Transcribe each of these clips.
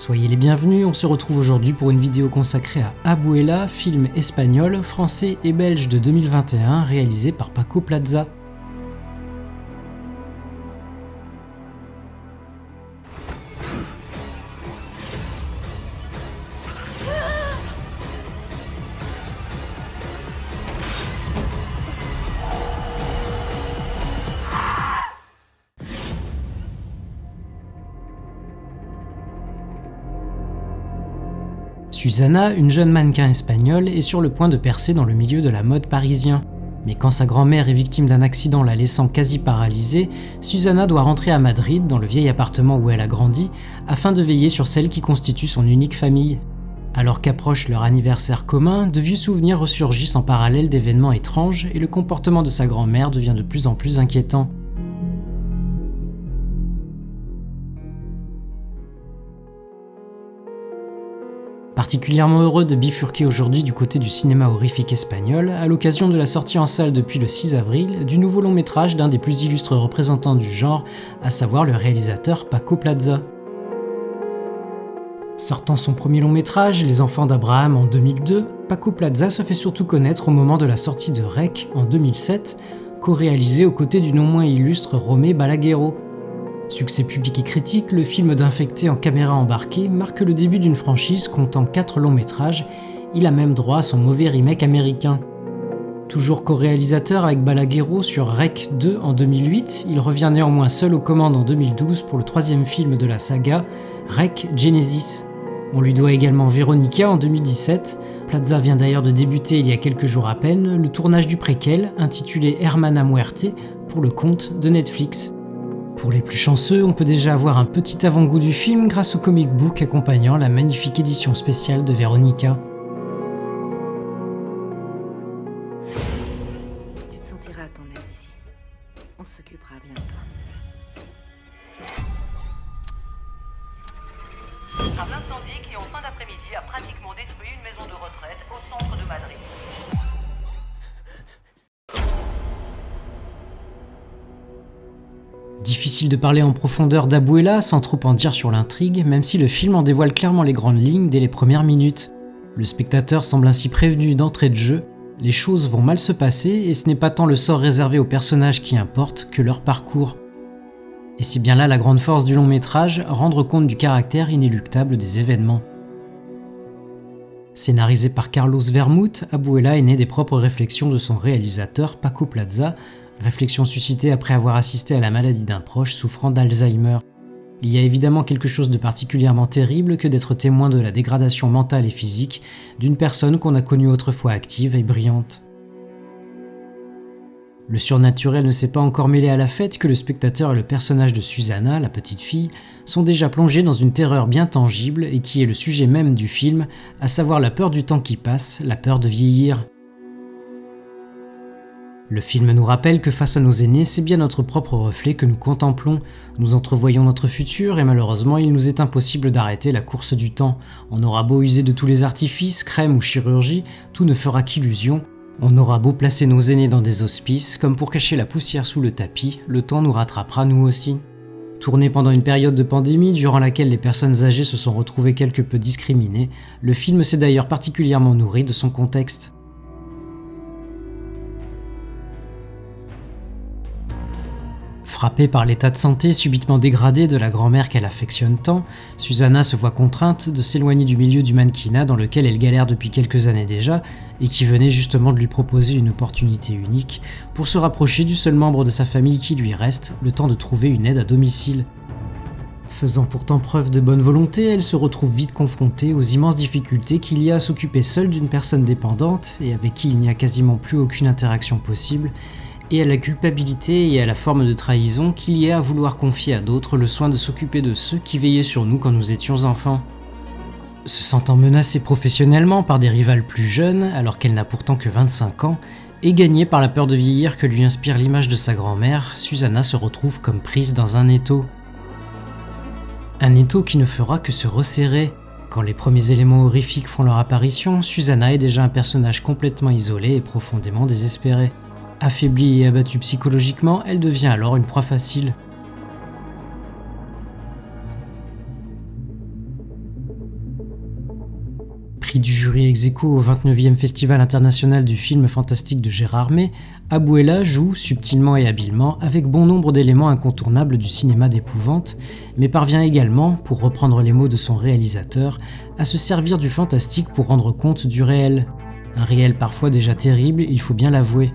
Soyez les bienvenus, on se retrouve aujourd'hui pour une vidéo consacrée à Abuela, film espagnol, français et belge de 2021 réalisé par Paco Plaza. Susana, une jeune mannequin espagnole, est sur le point de percer dans le milieu de la mode parisien. Mais quand sa grand-mère est victime d'un accident la laissant quasi paralysée, Susana doit rentrer à Madrid, dans le vieil appartement où elle a grandi, afin de veiller sur celle qui constitue son unique famille. Alors qu'approche leur anniversaire commun, de vieux souvenirs ressurgissent en parallèle d'événements étranges et le comportement de sa grand-mère devient de plus en plus inquiétant. Particulièrement heureux de bifurquer aujourd'hui du côté du cinéma horrifique espagnol, à l'occasion de la sortie en salle depuis le 6 avril du nouveau long métrage d'un des plus illustres représentants du genre, à savoir le réalisateur Paco Plaza. Sortant son premier long métrage, Les Enfants d'Abraham en 2002, Paco Plaza se fait surtout connaître au moment de la sortie de REC en 2007, co-réalisé aux côtés du non moins illustre Romé Balagueró. Succès public et critique, le film d'infecté en caméra embarquée marque le début d'une franchise comptant 4 longs métrages, il a même droit à son mauvais remake américain. Toujours co-réalisateur avec Balagueró sur REC 2 en 2008, il revient néanmoins seul aux commandes en 2012 pour le troisième film de la saga, REC Genesis. On lui doit également Veronica en 2017, Plaza vient d'ailleurs de débuter il y a quelques jours à peine le tournage du préquel intitulé Hermana Muerte pour le compte de Netflix. Pour les plus chanceux, on peut déjà avoir un petit avant-goût du film grâce au comic book accompagnant la magnifique édition spéciale de Veronica. Tu te sentiras à ton aise ici. On s'occupera bien de toi. Un incendie qui, en fin d'après-midi, a pratiquement détruit une maison de retraite au centre de Madrid. Difficile de parler en profondeur d'Abuela sans trop en dire sur l'intrigue, même si le film en dévoile clairement les grandes lignes dès les premières minutes. Le spectateur semble ainsi prévenu d'entrée de jeu, les choses vont mal se passer et ce n'est pas tant le sort réservé aux personnages qui importe que leur parcours. Et c'est bien là la grande force du long métrage, rendre compte du caractère inéluctable des événements. Scénarisé par Carlos Vermut, Abuela est né des propres réflexions de son réalisateur Paco Plaza, réflexion suscitée après avoir assisté à la maladie d'un proche souffrant d'Alzheimer. Il y a évidemment quelque chose de particulièrement terrible que d'être témoin de la dégradation mentale et physique d'une personne qu'on a connue autrefois active et brillante. Le surnaturel ne s'est pas encore mêlé à la fête que le spectateur et le personnage de Susana, la petite fille, sont déjà plongés dans une terreur bien tangible et qui est le sujet même du film, à savoir la peur du temps qui passe, la peur de vieillir. Le film nous rappelle que face à nos aînés, c'est bien notre propre reflet que nous contemplons. Nous entrevoyons notre futur et malheureusement, il nous est impossible d'arrêter la course du temps. On aura beau user de tous les artifices, crèmes ou chirurgie, tout ne fera qu'illusion. On aura beau placer nos aînés dans des hospices, comme pour cacher la poussière sous le tapis, le temps nous rattrapera nous aussi. Tourné pendant une période de pandémie durant laquelle les personnes âgées se sont retrouvées quelque peu discriminées, le film s'est d'ailleurs particulièrement nourri de son contexte. Frappée par l'état de santé subitement dégradé de la grand-mère qu'elle affectionne tant, Susana se voit contrainte de s'éloigner du milieu du mannequinat dans lequel elle galère depuis quelques années déjà et qui venait justement de lui proposer une opportunité unique pour se rapprocher du seul membre de sa famille qui lui reste, le temps de trouver une aide à domicile. Faisant pourtant preuve de bonne volonté, elle se retrouve vite confrontée aux immenses difficultés qu'il y a à s'occuper seule d'une personne dépendante et avec qui il n'y a quasiment plus aucune interaction possible, et à la culpabilité et à la forme de trahison qu'il y a à vouloir confier à d'autres le soin de s'occuper de ceux qui veillaient sur nous quand nous étions enfants. Se sentant menacée professionnellement par des rivales plus jeunes, alors qu'elle n'a pourtant que 25 ans, et gagnée par la peur de vieillir que lui inspire l'image de sa grand-mère, Susana se retrouve comme prise dans un étau. Un étau qui ne fera que se resserrer. Quand les premiers éléments horrifiques font leur apparition, Susana est déjà un personnage complètement isolé et profondément désespéré. Affaiblie et abattue psychologiquement, elle devient alors une proie facile. jury ex-aequo au 29e Festival international du film fantastique de Gérard May, Abuela joue, subtilement et habilement, avec bon nombre d'éléments incontournables du cinéma d'épouvante, mais parvient également, pour reprendre les mots de son réalisateur, à se servir du fantastique pour rendre compte du réel. Un réel parfois déjà terrible, il faut bien l'avouer.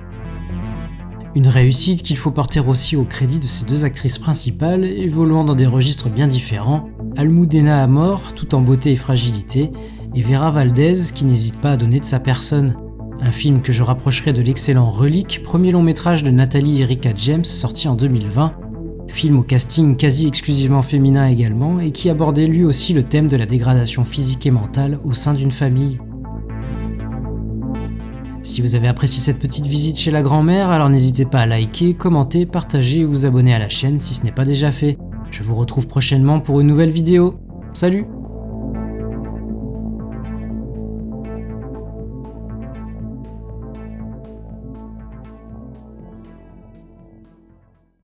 Une réussite qu'il faut porter aussi au crédit de ces deux actrices principales, évoluant dans des registres bien différents, Almudena Amor, tout en beauté et fragilité, et Vera Valdez, qui n'hésite pas à donner de sa personne. Un film que je rapprocherai de l'excellent Relique, premier long métrage de Nathalie Erika James, sorti en 2020, film au casting quasi exclusivement féminin également, et qui abordait lui aussi le thème de la dégradation physique et mentale au sein d'une famille. Si vous avez apprécié cette petite visite chez la grand-mère, alors n'hésitez pas à liker, commenter, partager et vous abonner à la chaîne si ce n'est pas déjà fait. Je vous retrouve prochainement pour une nouvelle vidéo. Salut!